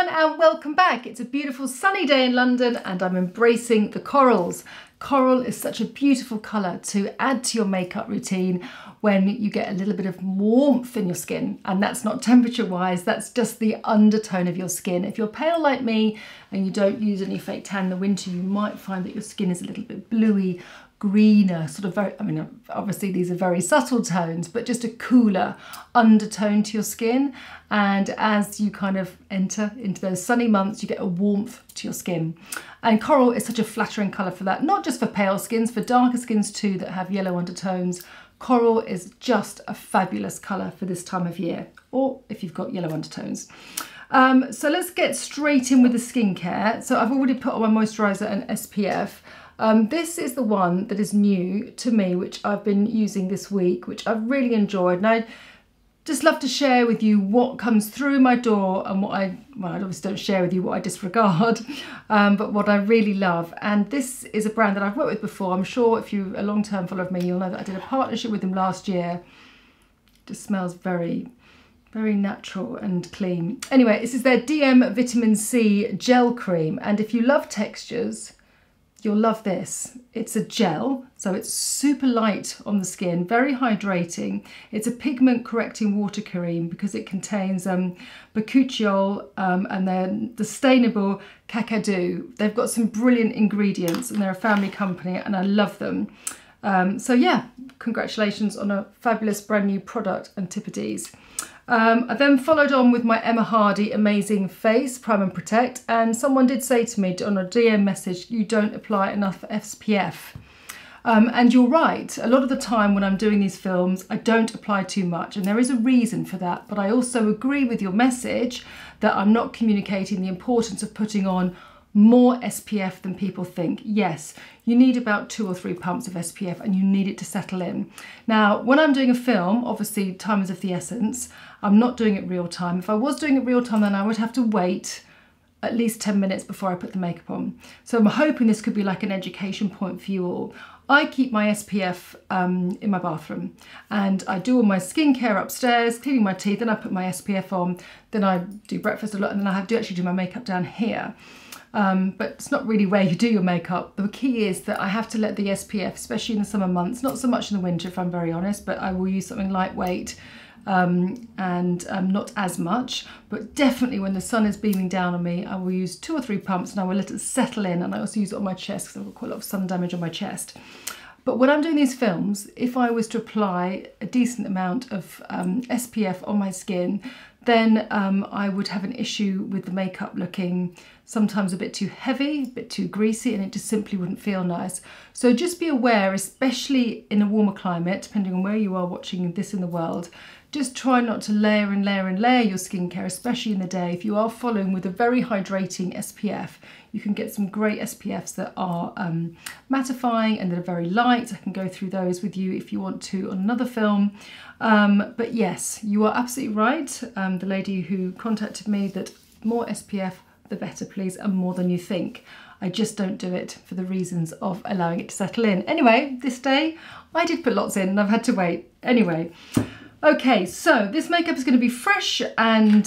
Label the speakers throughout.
Speaker 1: everyone and welcome back. It's a beautiful sunny day in London and I'm embracing the corals. Coral is such a beautiful colour to add to your makeup routine when you get a little bit of warmth in your skin, and that's not temperature wise, that's just the undertone of your skin. If you're pale like me and you don't use any fake tan in the winter, you might find that your skin is a little bit bluey, greener, sort of very, I mean, obviously these are very subtle tones, but just a cooler undertone to your skin. And as you kind of enter into those sunny months, you get a warmth to your skin. And coral is such a flattering colour for that, not just for pale skins, for darker skins too that have yellow undertones. Coral is just a fabulous colour for this time of year, or if you've got yellow undertones. So let's get straight in with the skincare. So I've already put on my moisturiser and SPF. This is the one that is new to me, which I've been using this week, which I've really enjoyed. And I'd just love to share with you what comes through my door and what I obviously don't share with you what I disregard, but what I really love. And this is a brand that I've worked with before. I'm sure if you're a long-term follower of me, you'll know that I did a partnership with them last year. It just smells very, very natural and clean. Anyway, this is their Diem Vitamin C Gel Cream. And if you love textures, you'll love this. It's a gel, so it's super light on the skin, very hydrating. It's a pigment correcting water cream because it contains bakuchiol and then the sustainable kakadu. They've got some brilliant ingredients and they're a family company and I love them. So yeah, congratulations on a fabulous brand new product, Antipodes. I then followed on with my Emma Hardie Amazing Face Prime and Protect, and someone did say to me on a DM message, you don't apply enough SPF. And you're right, a lot of the time when I'm doing these films, I don't apply too much, and there is a reason for that, but I also agree with your message that I'm not communicating the importance of putting on more SPF than people think. Yes, you need about 2 or 3 pumps of SPF and you need it to settle in. Now, when I'm doing a film, obviously time is of the essence. I'm not doing it real time. If I was doing it real time, then I would have to wait at least 10 minutes before I put the makeup on. So I'm hoping this could be like an education point for you all. I keep my SPF in my bathroom and I do all my skincare upstairs, cleaning my teeth, then I put my SPF on, then I do breakfast a lot, and then I do actually do my makeup down here. But it's not really where you do your makeup. The key is that I have to let the SPF, especially in the summer months, not so much in the winter if I'm very honest, but I will use something lightweight and not as much, but definitely when the sun is beaming down on me, I will use 2 or 3 pumps and I will let it settle in, and I also use it on my chest because I've got quite a lot of sun damage on my chest. But when I'm doing these films, if I was to apply a decent amount of SPF on my skin, then I would have an issue with the makeup looking sometimes a bit too heavy, a bit too greasy, and it just simply wouldn't feel nice. So just be aware, especially in a warmer climate, depending on where you are watching this in the world, just try not to layer and layer and layer your skincare, especially in the day. If you are following with a very hydrating SPF, you can get some great SPFs that are mattifying and that are very light. I can go through those with you if you want to on another film. But yes, you are absolutely right. The lady who contacted me, that more SPF, the better please, and more than you think. I just don't do it for the reasons of allowing it to settle in. Anyway, this day I did put lots in and I've had to wait. Anyway. Okay, so this makeup is going to be fresh and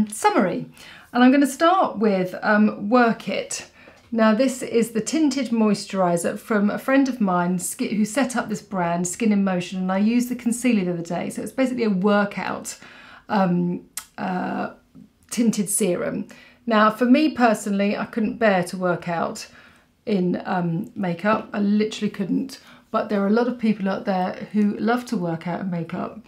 Speaker 1: summery, and I'm going to start with Work It. Now this is the Tinted Moisturizer from a friend of mine who set up this brand, Skin in Motion, and I used the concealer the other day, so it's basically a workout tinted serum. Now for me personally, I couldn't bear to work out in makeup, I literally couldn't. But there are a lot of people out there who love to work out in makeup.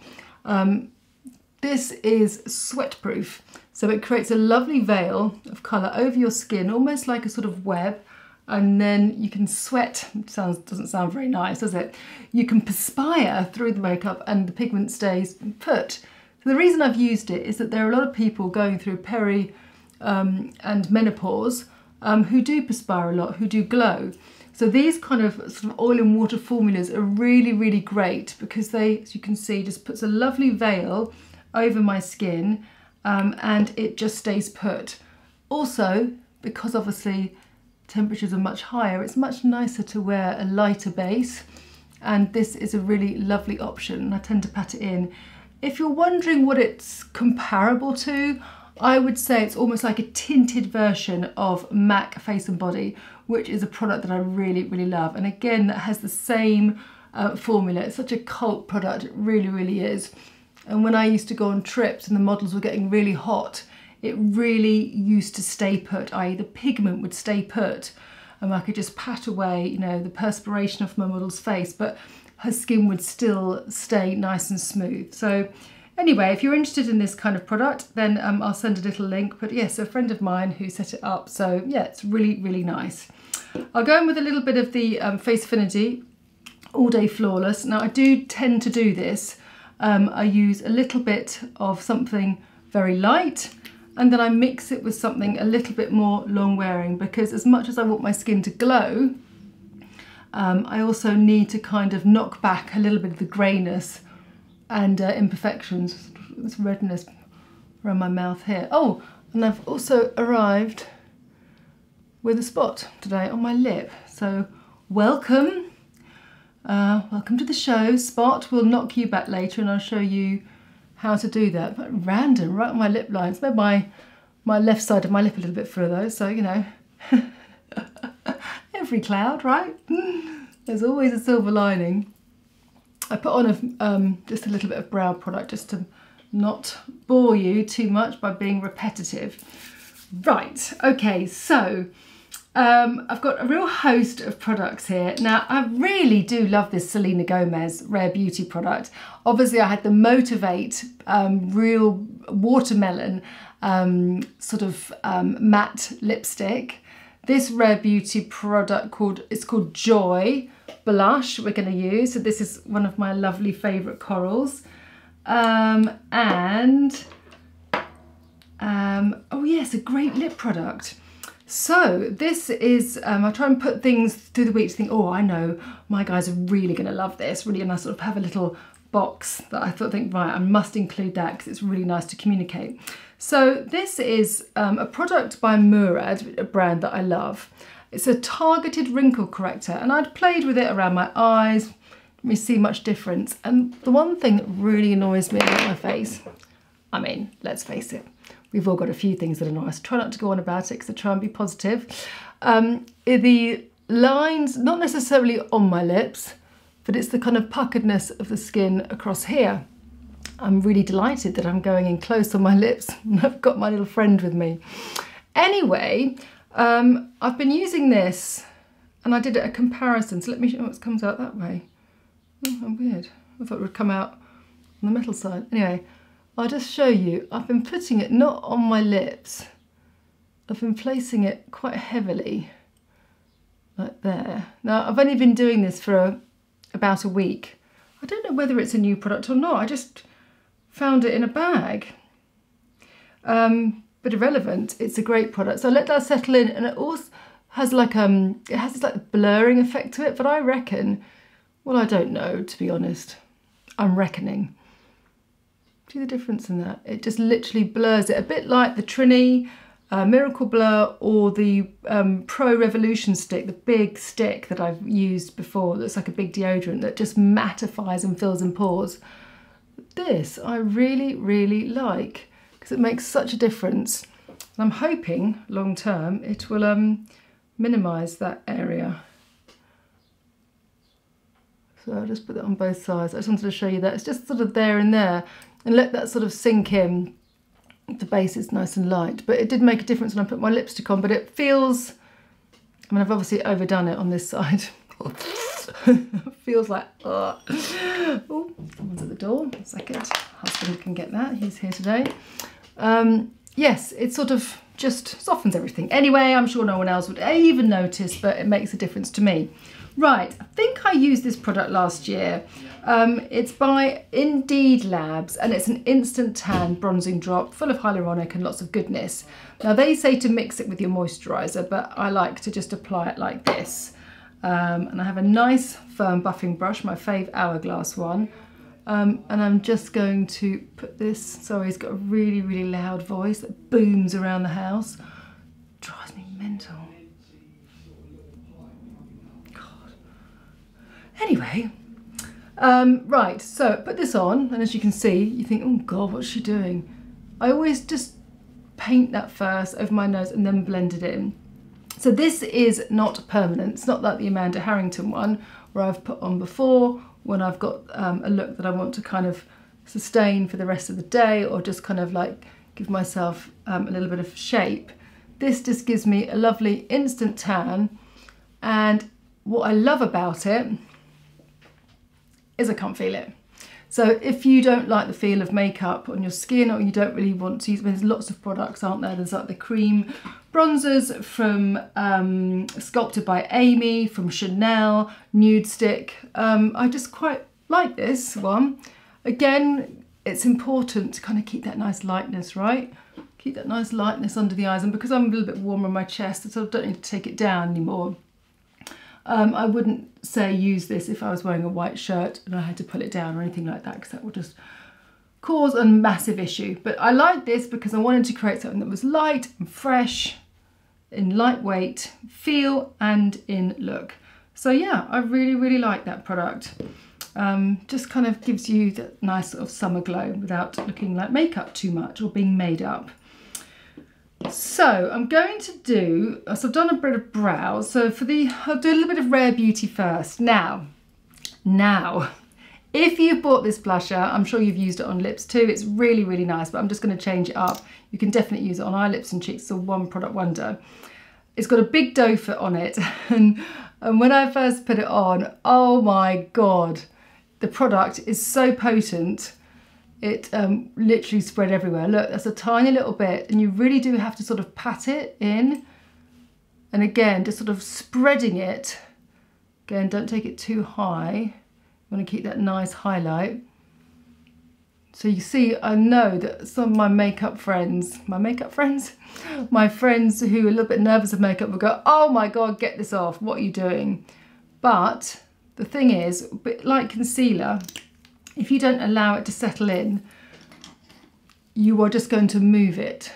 Speaker 1: This is sweat-proof, so it creates a lovely veil of colour over your skin, almost like a sort of web, and then you can sweat. Doesn't sound very nice, does it? You can perspire through the makeup and the pigment stays put. So the reason I've used it is that there are a lot of people going through peri and menopause who do perspire a lot, who do glow. So these kind of sort of oil and water formulas are really, really great because they, as you can see, just puts a lovely veil over my skin and it just stays put. Also, because obviously temperatures are much higher, it's much nicer to wear a lighter base, and this is a really lovely option. I tend to pat it in. If you're wondering what it's comparable to, I would say it's almost like a tinted version of MAC Face and Body, which is a product that I really, really love. And again, that has the same formula. It's such a cult product, it really, really is. And when I used to go on trips and the models were getting really hot, it really used to stay put, i.e. the pigment would stay put. And I could just pat away, you know, the perspiration off my model's face, but her skin would still stay nice and smooth. So anyway, if you're interested in this kind of product, then I'll send a little link. But yes, a friend of mine who set it up. So yeah, it's really, really nice. I'll go in with a little bit of the Facefinity All Day Flawless. Now I do tend to do this. I use a little bit of something very light, and then I mix it with something a little bit more long wearing, because as much as I want my skin to glow, I also need to kind of knock back a little bit of the greyness and imperfections, this redness around my mouth here. Oh, and I've also arrived with a spot today on my lip. So welcome, welcome to the show. Spot will knock you back later and I'll show you how to do that. But random, right on my lip lines. Made my left side of my lip a little bit further, so you know, every cloud, right? There's always a silver lining. I put on just a little bit of brow product just to not bore you too much by being repetitive. Right, okay, so I've got a real host of products here. Now, I really do love this Selena Gomez Rare Beauty product. Obviously, I had the Motivate Real Watermelon sort of matte lipstick. This Rare Beauty product it's called Joy Blush we're going to use. So this is one of my lovely favourite corals. Oh yes, a great lip product. So this is, I try and put things through the week to think, oh, I know, my guys are really going to love this, really, and I sort of have a little box that I think, right, I must include that because it's really nice to communicate. So this is a product by Murad, a brand that I love. It's a targeted wrinkle corrector, and I'd played with it around my eyes, didn't really see much difference. And the one thing that really annoys me about my face, I mean, let's face it, we've all got a few things that annoy us. Try not to go on about it because I try and be positive. The lines, not necessarily on my lips, but it's the kind of puckeredness of the skin across here. I'm really delighted that I'm going in close on my lips and I've got my little friend with me. Anyway, I've been using this and I did a comparison. So let me show what comes out that way. Oh, how weird. I thought it would come out on the metal side. Anyway, I'll just show you. I've been putting it not on my lips. I've been placing it quite heavily, like there. Now, I've only been doing this for about a week. I don't know whether it's a new product or not. I just found it in a bag. But irrelevant, it's a great product. So let that settle in, and it also has like it has this like blurring effect to it, but I reckon, well, I don't know, to be honest. I'm reckoning. See the difference in that? It just literally blurs it, a bit like the Trini Miracle Blur or the Pro Revolution stick, the big stick that I've used before. That's like a big deodorant that just mattifies and fills in pores. This I really, really like because it makes such a difference. And I'm hoping long term it will minimise that area. So I'll just put that on both sides. I just wanted to show you that. It's just sort of there and there, and let that sort of sink in. The base is nice and light, but it did make a difference when I put my lipstick on, but it feels, I mean, I've obviously overdone it on this side. Feels like, oh, someone's at the door. 1 second, husband can get that, he's here today. Yes, it sort of just softens everything. Anyway, I'm sure no one else would even notice, but it makes a difference to me. Right, I think I used this product last year. It's by Indeed Labs, and it's an instant tan bronzing drop full of hyaluronic and lots of goodness. Now they say to mix it with your moisturiser, but I like to just apply it like this. And I have a nice firm buffing brush, my fave Hourglass one. And I'm just going to put this, sorry, he's got a really, really loud voice that booms around the house. Drives me mental. Anyway, right, so put this on, and as you can see, you think, oh God, what's she doing? I always just paint that first over my nose and then blend it in. So this is not permanent. It's not like the Amanda Harrington one where I've put on before when I've got a look that I want to kind of sustain for the rest of the day, or just kind of like give myself a little bit of shape. This just gives me a lovely instant tan, and what I love about it is I can't feel it. So if you don't like the feel of makeup on your skin, or you don't really want to use, there's lots of products, aren't there? There's like the cream bronzers from Sculpted by Amy, from Chanel, Nude Stick. I just quite like this one. Again, it's important to kind of keep that nice lightness, right? Keep that nice lightness under the eyes. And because I'm a little bit warmer on my chest, I sort of don't need to take it down anymore. I wouldn't say use this if I was wearing a white shirt and I had to pull it down or anything like that, because that would just cause a massive issue. But I like this because I wanted to create something that was light and fresh, in lightweight feel and in look. So yeah, I really, really like that product. Just kind of gives you that nice sort of summer glow without looking like makeup too much or being made up. So I'm going to do, so I've done a bit of brows. So for the, I'll do a little bit of Rare Beauty first. Now, if you've bought this blusher, I'm sure you've used it on lips too. It's really, really nice, but I'm just going to change it up. You can definitely use it on eye, lips and cheeks. It's a one product wonder. It's got a big doe foot on it. And when I first put it on, oh my God, the product is so potent. It literally spread everywhere. Look, that's a tiny little bit, and you really do have to sort of pat it in. And again, just sort of spreading it. Again, don't take it too high. You want to keep that nice highlight. So you see, I know that some of my friends who are a little bit nervous of makeup will go, oh my God, get this off. What are you doing? But the thing is, a bit like concealer, if you don't allow it to settle in, you are just going to move it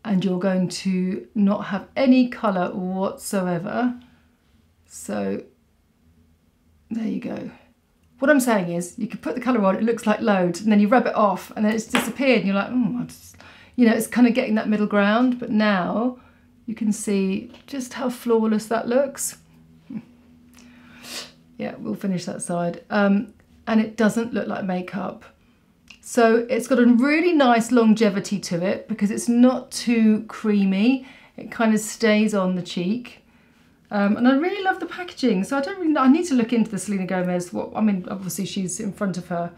Speaker 1: and you're going to not have any colour whatsoever. So there you go. What I'm saying is, you could put the colour on, it looks like loads, and then you rub it off and then it's disappeared and you're like, oh, you know, it's kind of getting that middle ground. But now you can see just how flawless that looks. Yeah, we'll finish that side. And it doesn't look like makeup. So it's got a really nice longevity to it because it's not too creamy. It kind of stays on the cheek. And I really love the packaging. So I don't really know, I need to look into the Selena Gomez. I mean, obviously she's in front of her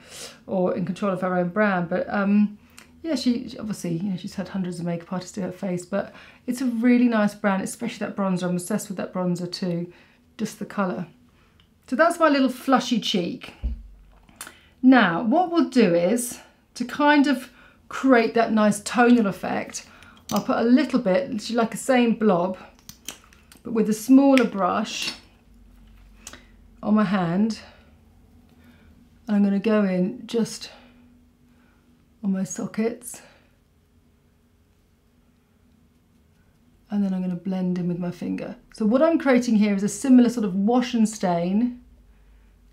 Speaker 1: or in control of her own brand, but yeah, she obviously, you know, she's had hundreds of makeup artists do her face, but it's a really nice brand, especially that bronzer. I'm obsessed with that bronzer too, just the colour. So that's my little flushy cheek. Now, what we'll do is, to kind of create that nice tonal effect, I'll put a little bit, like the same blob, but with a smaller brush on my hand. And I'm going to go in just on my sockets. And then I'm going to blend in with my finger. So what I'm creating here is a similar sort of wash and stain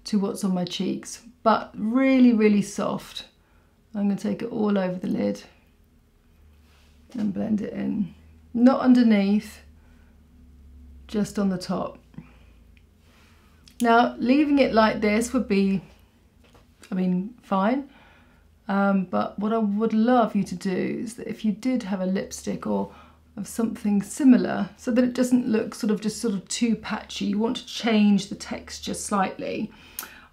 Speaker 1: to what's on my cheeks, but really, really soft. I'm going to take it all over the lid and blend it in. Not underneath, just on the top. Now, leaving it like this would be, I mean, fine. But what I would love you to do is that if you did have a lipstick or of something similar, so that it doesn't look sort of too patchy, you want to change the texture slightly,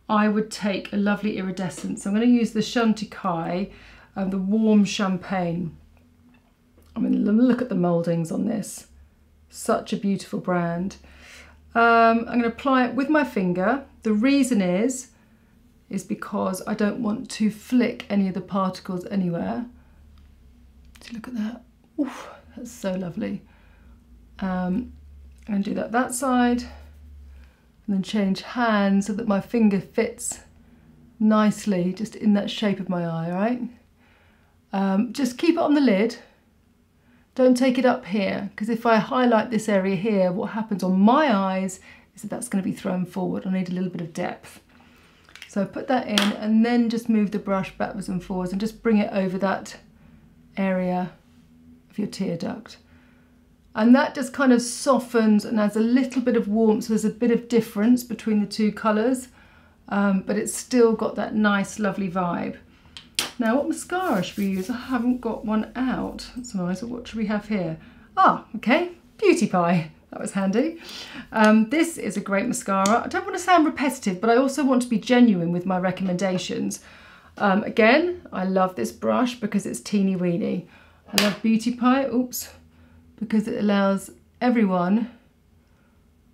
Speaker 1: I would take a lovely iridescent. So I'm going to use the Chantecaille, the warm champagne. I mean, look at the mouldings on this. Such a beautiful brand. I'm going to apply it with my finger. The reason is because I don't want to flick any of the particles anywhere. So look at that. Oof, that's so lovely. I'm going to do that side. And then change hands so that my finger fits nicely just in that shape of my eye, right? Just keep it on the lid. Don't take it up here, because if I highlight this area here, what happens on my eyes is that that's going to be thrown forward. I need a little bit of depth. So put that in and then just move the brush backwards and forwards and just bring it over that area of your tear duct. And that just kind of softens and adds a little bit of warmth. So there's a bit of difference between the two colours, but it's still got that nice, lovely vibe. Now, what mascara should we use? I haven't got one out. That's nice. What should we have here? Ah, okay, Beauty Pie. That was handy. This is a great mascara. I don't want to sound repetitive, but I also want to be genuine with my recommendations. Again, I love this brush because it's teeny weeny. I love Beauty Pie, oops, because it allows everyone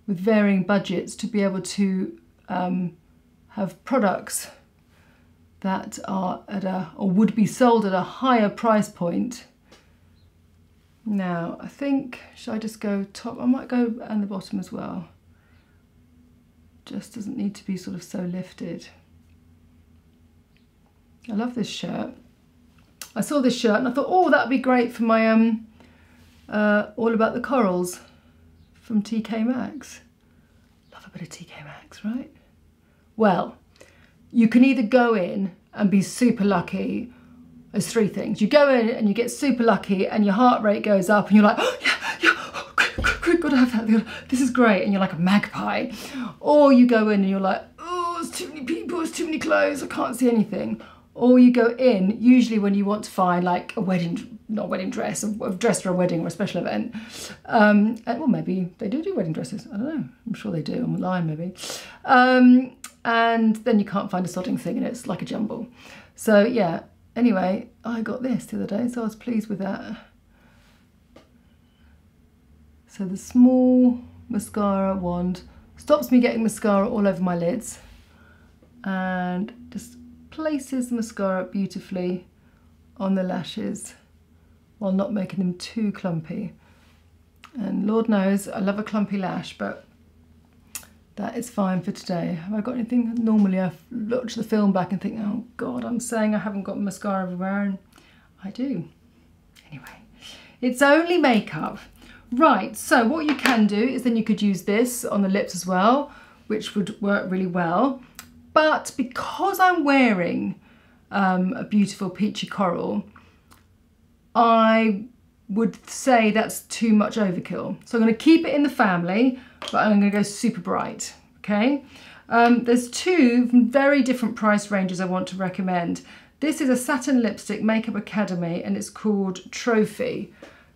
Speaker 1: with varying budgets to be able to have products that are at or would be sold at a higher price point. Now, I think, should I just go top? I might go and the bottom as well. Just doesn't need to be sort of so lifted. I love this shirt. I saw this shirt and I thought, oh, that'd be great for my All About the Corals from TK Maxx. Love a bit of TK Maxx, right? Well, you can either go in and be super lucky. There's three things. You go in and you get super lucky and your heart rate goes up and you're like, oh, yeah, oh, quick, gotta have that. This is great. And you're like a magpie. Or you go in and you're like, oh, there's too many people, there's too many clothes, I can't see anything. Or you go in, usually when you want to find like a wedding, not a wedding dress, a dress for a wedding or a special event. Well, maybe they do wedding dresses. I don't know. I'm sure they do online maybe. And then you can't find a sodding thing and it's like a jumble. So yeah, anyway, I got this the other day, so I was pleased with that. So the small mascara wand stops me getting mascara all over my lids and just places the mascara beautifully on the lashes while not making them too clumpy. And Lord knows I love a clumpy lash, but that is fine for today. Have I got anything? Normally I watch the film back and think, oh God, I'm saying I haven't got mascara everywhere, and I do. Anyway, it's only makeup. Right, so what you can do is then you could use this on the lips as well, which would work really well. But because I'm wearing a beautiful peachy coral, I would say that's too much overkill. So I'm going to keep it in the family, but I'm going to go super bright, okay? There's two very different price ranges I want to recommend. This is a Satin lipstick, Makeup Academy, and it's called Trophy.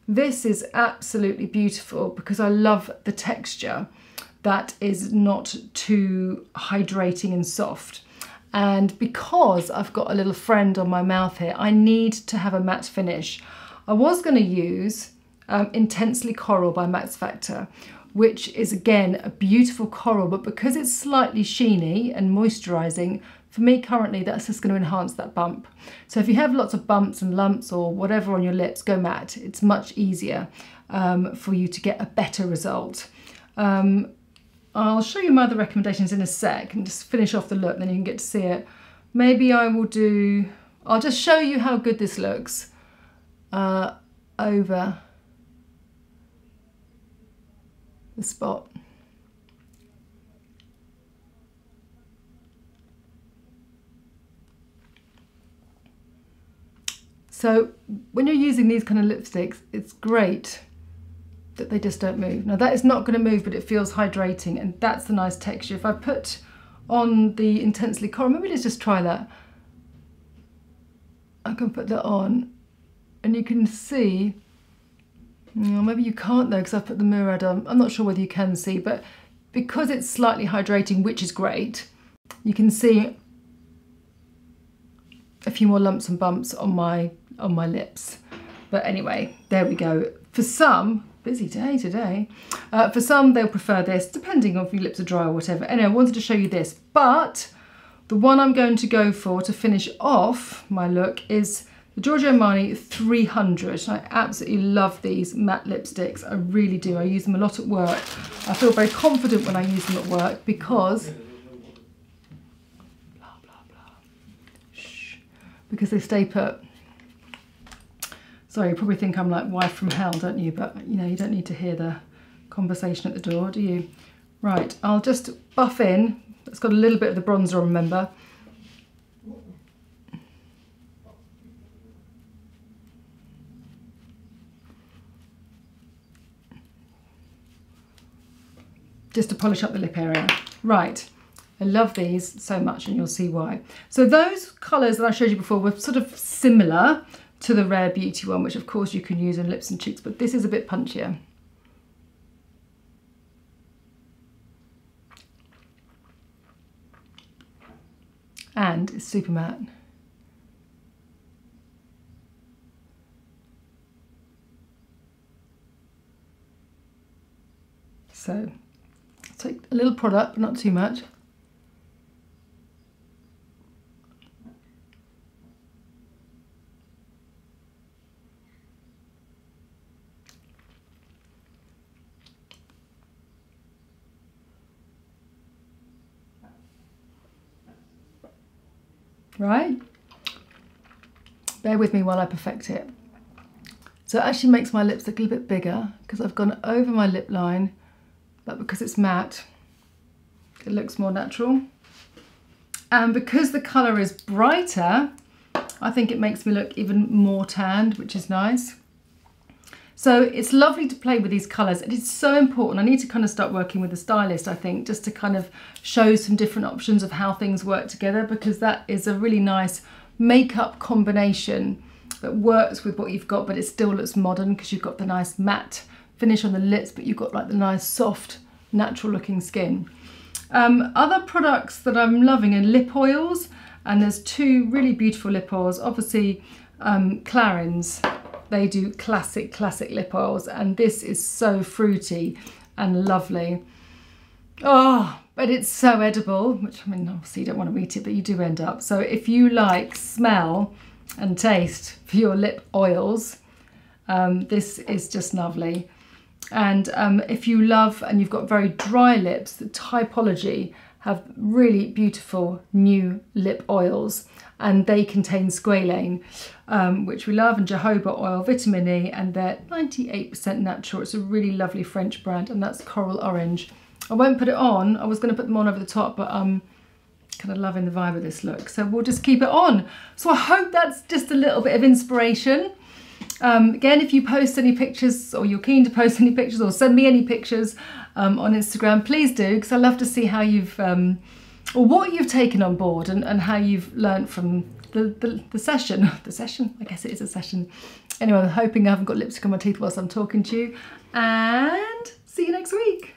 Speaker 1: This is absolutely beautiful because I love the texture that is not too hydrating and soft. And because I've got a little friend on my mouth here, I need to have a matte finish. I was going to use Intensely Coral by Max Factor, which is again a beautiful coral, but because it's slightly sheeny and moisturising, for me currently that's just going to enhance that bump. So if you have lots of bumps and lumps or whatever on your lips, go matte. It's much easier for you to get a better result. I'll show you my other recommendations in a sec and just finish off the look, then you can get to see it. Maybe I'll just show you how good this looks over the spot. So when you're using these kind of lipsticks, it's great that they just don't move. Now that is not going to move, but it feels hydrating, and that's the nice texture. If I put on the Intensely Coral, maybe let's just try that. I can put that on and you can see, maybe you can't though because I've put the Murad on. I'm not sure whether you can see, but because it's slightly hydrating, which is great, you can see a few more lumps and bumps on my lips. But anyway, there we go. For some, busy day today. For some, they'll prefer this, depending on if your lips are dry or whatever. Anyway, I wanted to show you this, but the one I'm going to go for to finish off my look is the Giorgio Armani 300. I absolutely love these matte lipsticks. I really do. I use them a lot at work. I feel very confident when I use them at work because blah, blah, blah. Shh. Because they stay put. Sorry, you probably think I'm like wife from hell, don't you? But you know, you don't need to hear the conversation at the door, do you? Right, I'll just buff in. It's got a little bit of the bronzer on, remember. just to polish up the lip area. Right, I love these so much and you'll see why. So those colours that I showed you before were sort of similar to the Rare Beauty one, which of course you can use on lips and cheeks, but this is a bit punchier. And it's super matte. So take a little product, but not too much. Right? Bear with me while I perfect it. So it actually makes my lips look a little bit bigger because I've gone over my lip line, but because it's matte, it looks more natural. And because the colour is brighter, I think it makes me look even more tanned, which is nice. So it's lovely to play with these colours. It is so important. I need to kind of start working with a stylist, I think, just to kind of show some different options of how things work together, because that is a really nice makeup combination that works with what you've got, but it still looks modern because you've got the nice matte finish on the lips, but you've got like the nice soft, natural looking skin. Other products that I'm loving are lip oils, and there's two really beautiful lip oils. Obviously, Clarins. They do classic lip oils, and this is so fruity and lovely. Oh, but it's so edible, which, I mean, obviously you don't want to eat it, but you do end up. So if you like smell and taste for your lip oils, this is just lovely. And if you love and you've got very dry lips, the Typology have really beautiful new lip oils, and they contain squalane, which we love, and jojoba oil, vitamin E, and they're 98% natural. It's a really lovely French brand, and that's Coral Orange. I won't put it on. I was going to put them on over the top, but I'm kind of loving the vibe of this look, so we'll just keep it on. So I hope that's just a little bit of inspiration. Again, if you post any pictures, or you're keen to post any pictures, or send me any pictures on Instagram, please do, because I love to see how you've, or what you've taken on board, and how you've learnt from the session. The session? I guess it is a session. Anyway, I'm hoping I haven't got lipstick on my teeth whilst I'm talking to you, and see you next week.